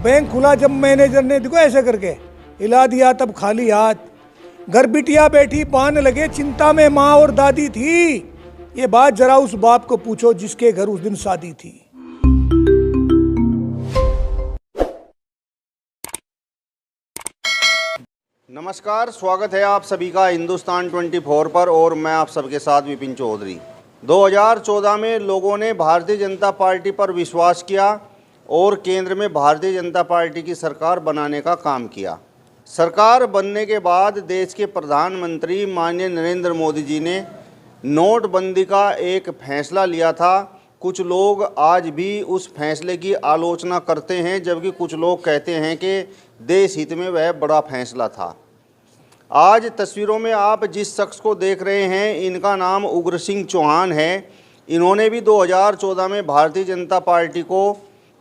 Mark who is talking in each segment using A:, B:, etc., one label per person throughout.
A: Bank खुला जब manager ने देखो ऐसे करके हिला दिया, तब खाली हाथ। घर बिटिया बैठी पान लगे, चिंता में माँ और दादी थी। ये बात जरा उस बाप को पूछो जिसके घर उस दिन शादी थी।
B: नमस्कार, स्वागत है आप सभी का हिंदुस्तान 24 पर और मैं आप सबके साथ विपिन चौधरी। 2014 में लोगों ने भारतीय जनता पार्टी पर विश्वास किया और केंद्र में भारतीय जनता पार्टी की सरकार बनाने का काम किया। सरकार बनने के बाद देश के प्रधानमंत्री माननीय नरेंद्र मोदी जी ने नोटबंदी का एक फैसला लिया था। कुछ लोग आज भी उस फैसले की आलोचना करते हैं, जबकि कुछ लोग कहते हैं कि देश हित में वह बड़ा फैसला था। आज तस्वीरों में आप जिस शख्स को देख रहे हैं, इनका नाम उग्र सिंह चौहान है। इन्होंने भी 2014 में भारतीय जनता पार्टी को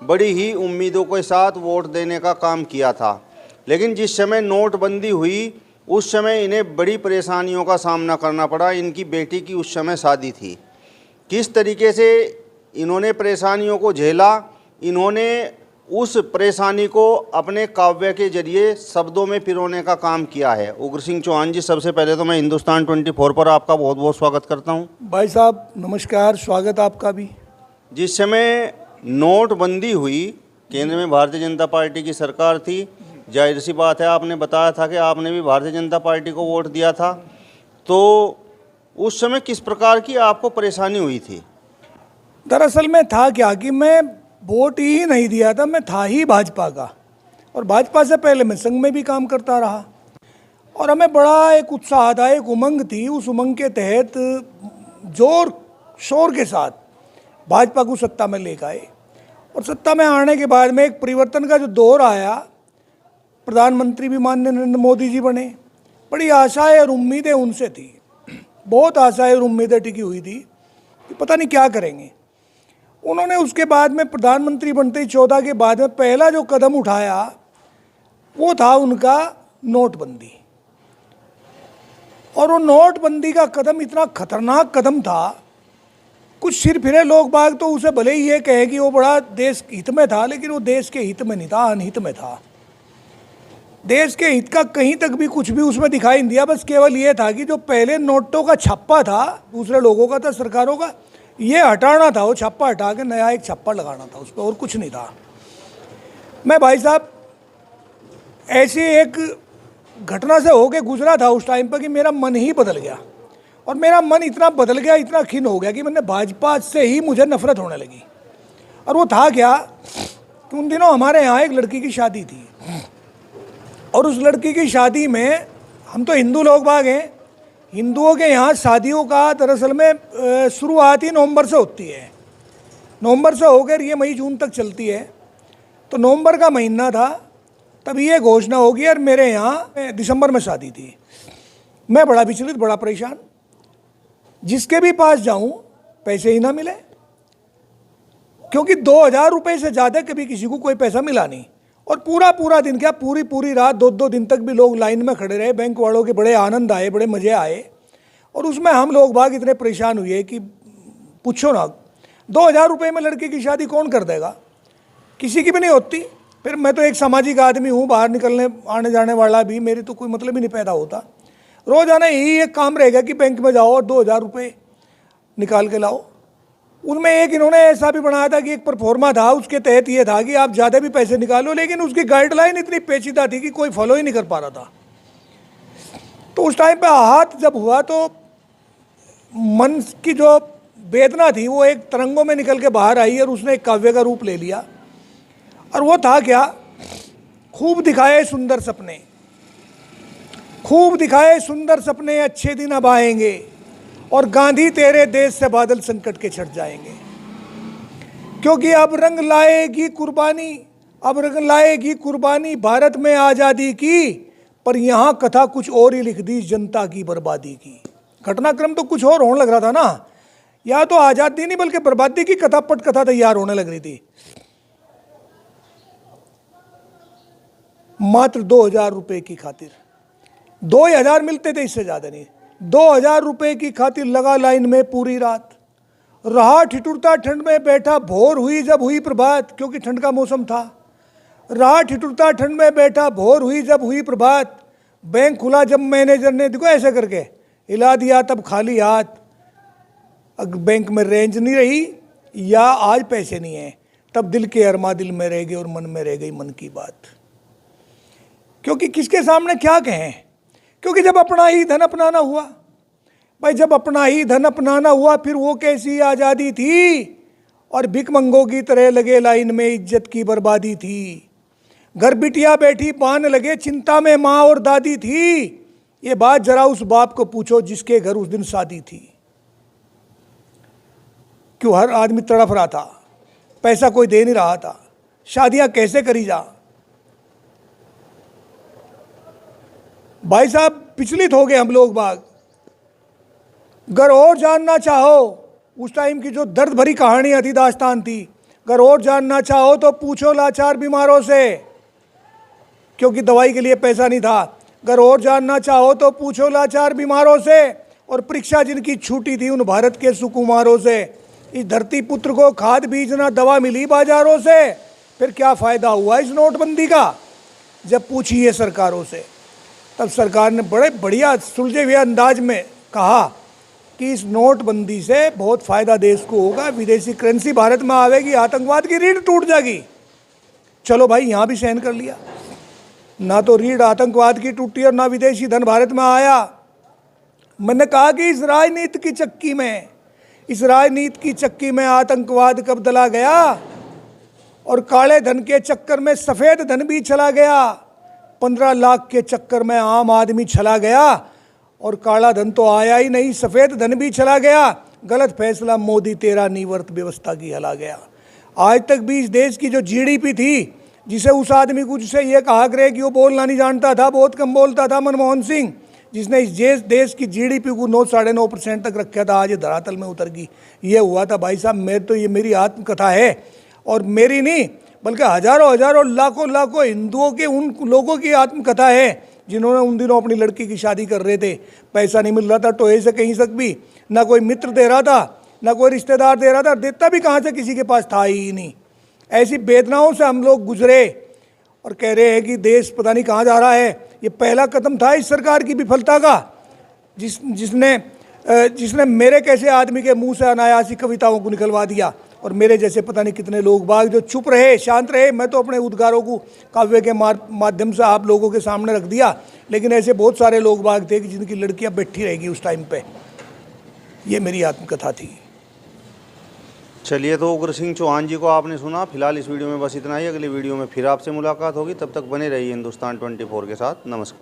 B: बड़ी ही उम्मीदों के साथ वोट देने का काम किया था, लेकिन जिस समय नोटबंदी हुई उस समय इन्हें बड़ी परेशानियों का सामना करना पड़ा। इनकी बेटी की उस समय शादी थी। किस तरीके से इन्होंने परेशानियों को झेला, इन्होंने उस परेशानी को अपने काव्य के जरिए शब्दों में पिरोने का काम किया है। उग्र सिंह चौहान जी, सबसे पहले तो मैं हिंदुस्तान 24 पर आपका बहुत बहुत स्वागत करता हूं।
A: भाई साहब नमस्कार, स्वागत आपका भी।
B: जिस समय नोटबंदी हुई, केंद्र में भारतीय जनता पार्टी की सरकार थी, जाहिर सी बात है आपने बताया था कि आपने भी भारतीय जनता पार्टी को वोट दिया था, तो उस समय किस प्रकार की आपको परेशानी हुई थी?
A: दरअसल में था क्या कि मैं वोट ही नहीं दिया था, मैं था ही भाजपा का, और भाजपा से पहले मैं संघ में भी काम करता रहा। और हमें बड़ा एक उत्साह था, एक उमंग थी। उस उमंग के तहत जोर शोर के साथ भाजपा को सत्ता में लेकर आए, और सत्ता में आने के बाद में एक परिवर्तन का जो दौर आया, प्रधानमंत्री भी माननीय नरेंद्र मोदी जी बने। बड़ी आशाएं और उम्मीदें उनसे थी, बहुत आशाएं और उम्मीदें टिकी हुई थी कि पता नहीं क्या करेंगे। उन्होंने उसके बाद में प्रधानमंत्री बनते ही 14 के बाद में पहला जो कदम उठाया वो था उनका नोटबंदी। और वो नोटबंदी का कदम इतना खतरनाक कदम था, कुछ सिर फिरे लोग बाग तो उसे भले ही ये कहे कि वो बड़ा देश हित में था, लेकिन वो देश के हित में नहीं था, अनहित में था। देश के हित का कहीं तक भी कुछ भी उसमें दिखाई नहीं दिया। बस केवल ये था कि जो पहले नोटों का छप्पा था, दूसरे लोगों का था, सरकारों का, ये हटाना था। वो छप्पा हटा के नया एक छप्पा लगाना था उस पर, और कुछ नहीं था। मैं भाई साहब ऐसी एक घटना से होके गुजरा था उस टाइम पर कि मेरा मन ही बदल गया। और मेरा मन इतना बदल गया, इतना खिन्न हो गया कि मैंने भाजपा से ही मुझे नफरत होने लगी। और वो था क्या कि उन दिनों हमारे यहाँ एक लड़की की शादी थी, और उस लड़की की शादी में, हम तो हिंदू लोग बाग हैं, हिंदुओं के यहाँ शादियों का दरअसल में शुरुआत ही नवंबर से होती है। नवंबर से होकर ये मई जून तक चलती है। तो नवंबर का महीना था, तब ये घोषणा होगी। और मेरे यहाँ दिसंबर में शादी थी। मैं बड़ा विचलित, बड़ा परेशान, जिसके भी पास जाऊँ पैसे ही ना मिले, क्योंकि 2000 रुपये से ज़्यादा कभी किसी को कोई पैसा मिला नहीं। और पूरा दिन क्या, पूरी रात 2 दिन तक भी लोग लाइन में खड़े रहे। बैंक वालों के बड़े आनंद आए, बड़े मज़े आए, और उसमें हम लोग बाग इतने परेशान हुए कि पूछो ना। 2000 रुपये में लड़के की शादी कौन कर देगा? किसी की भी नहीं होती। फिर मैं तो एक सामाजिक आदमी हूँ, बाहर निकलने आने जाने वाला भी, मेरे तो कोई मतलब ही नहीं पैदा होता। रोज़ाना यही एक काम रहेगा कि बैंक में जाओ और 2000 रुपये निकाल के लाओ। उनमें एक इन्होंने ऐसा भी बनाया था कि एक परफॉर्मा था, उसके तहत ये था कि आप ज़्यादा भी पैसे निकालो, लेकिन उसकी गाइडलाइन इतनी पेचीदा थी कि कोई फॉलो ही नहीं कर पा रहा था। तो उस टाइम पे हाथ जब हुआ तो मन की जो वेदना थी वो एक तरंगों में निकल के बाहर आई, और उसने एक काव्य का रूप ले लिया। और वो था क्या, खूब दिखाए सुंदर सपने, खूब दिखाए सुंदर सपने, अच्छे दिन अब आएंगे, और गांधी तेरे देश से बादल संकट के छट जाएंगे। क्योंकि अब रंग लाएगी कुर्बानी, अब रंग लाएगी कुर्बानी भारत में आज़ादी की, पर यहाँ कथा कुछ और ही लिख दी जनता की बर्बादी की। घटनाक्रम तो कुछ और होने लग रहा था ना, या तो आज़ादी नहीं बल्कि बर्बादी की कथा, पटकथा तैयार होने लग रही थी। मात्र 2000 रुपये की खातिर, 2000 मिलते थे, इससे ज़्यादा नहीं। 2000 रुपये की खातिर लगा लाइन में पूरी रात, रहा ठिठुरता ठंड में बैठा, भोर हुई जब हुई प्रभात, क्योंकि ठंड का मौसम था। राह ठिठुरता ठंड में बैठा, भोर हुई जब हुई प्रभात, बैंक खुला जब मैनेजर ने देखो ऐसे करके हिला दिया तब खाली हाथ, अगर बैंक में रेंज नहीं रही या आज पैसे नहीं है तब दिल के अरमा दिल में रह गए और मन में रह गई मन की बात। क्योंकि किसके सामने क्या कहें, क्योंकि जब अपना ही धन अपनाना हुआ, भाई जब अपना ही धन अपनाना हुआ फिर वो कैसी आज़ादी थी, और भिखमंगों की तरह लगे लाइन में इज्जत की बर्बादी थी। घर बिटिया बैठी पान लगे चिंता में माँ और दादी थी, ये बात जरा उस बाप को पूछो जिसके घर उस दिन शादी थी। क्यों हर आदमी तड़फ रहा था, पैसा कोई दे नहीं रहा था, शादियां कैसे करी जा। भाई साहब विचलित हो गए हम लोग बाग। अगर और जानना चाहो उस टाइम की जो दर्द भरी कहानियां थी, दास्तान थी, अगर और जानना चाहो तो पूछो लाचार बीमारों से, क्योंकि दवाई के लिए पैसा नहीं था। अगर और जानना चाहो तो पूछो लाचार बीमारों से, और परीक्षा जिनकी छूटी थी उन भारत के सुकुमारों से। इस धरती पुत्र को खाद बीज ना दवा मिली बाजारों से, फिर क्या फ़ायदा हुआ इस नोटबंदी का, जब पूछिए सरकारों से। तब सरकार ने बड़े बढ़िया सुलझे हुए अंदाज में कहा कि इस नोटबंदी से बहुत फ़ायदा देश को होगा, विदेशी करेंसी भारत में आवेगी, आतंकवाद की रीढ़ टूट जाएगी। चलो भाई यहाँ भी सहन कर लिया, ना तो रीढ़ आतंकवाद की टूटी और ना विदेशी धन भारत में आया। मैंने कहा कि इस राजनीति की चक्की में आतंकवाद कब दला गया, और काले धन के चक्कर में सफ़ेद धन भी चला गया। 15 लाख के चक्कर में आम आदमी चला गया, और काला धन तो आया ही नहीं, सफ़ेद धन भी चला गया। गलत फैसला मोदी तेरा नीवर्त व्यवस्था की हला गया। आज तक भी इस देश की जो जीडीपी थी, जिसे उस आदमी को जिसे ये कहा करे कि वो बोलना नहीं जानता था, बहुत कम बोलता था, मनमोहन सिंह, जिसने इस देश की जीडीपी को 9-9.5% तक रखा था, आज ये धरातल में उतर गई। ये हुआ था भाई साहब। ये मेरी आत्मकथा है, और मेरी नहीं बल्कि हजारों लाखों हिंदुओं के उन लोगों की आत्मकथा है जिन्होंने उन दिनों अपनी लड़की की शादी कर रहे थे, पैसा नहीं मिल रहा था टोए से कहीं तक भी, ना कोई मित्र दे रहा था, ना कोई रिश्तेदार दे रहा था, देता भी कहाँ से, किसी के पास था ही नहीं। ऐसी वेदनाओं से हम लोग गुजरे और कह रहे हैं कि देश पता नहीं कहाँ जा रहा है। ये पहला कदम था इस सरकार की विफलता का, जिसने मेरे कैसे आदमी के मुंह से अनायासी कविताओं को निकलवा दिया, और मेरे जैसे पता नहीं कितने लोग बाग जो चुप रहे, शांत रहे। मैं तो अपने उद्गारों को काव्य के माध्यम से आप लोगों के सामने रख दिया, लेकिन ऐसे बहुत सारे लोग बाग थे कि जिनकी लड़कियां बैठी रहेगी उस टाइम पे। ये मेरी आत्मकथा थी।
B: चलिए, तो उग्र सिंह चौहान जी को आपने सुना। फिलहाल इस वीडियो में बस इतना ही। अगली वीडियो में फिर आपसे मुलाकात होगी, तब तक बने रहिए हिंदुस्तान 24 के साथ। नमस्कार।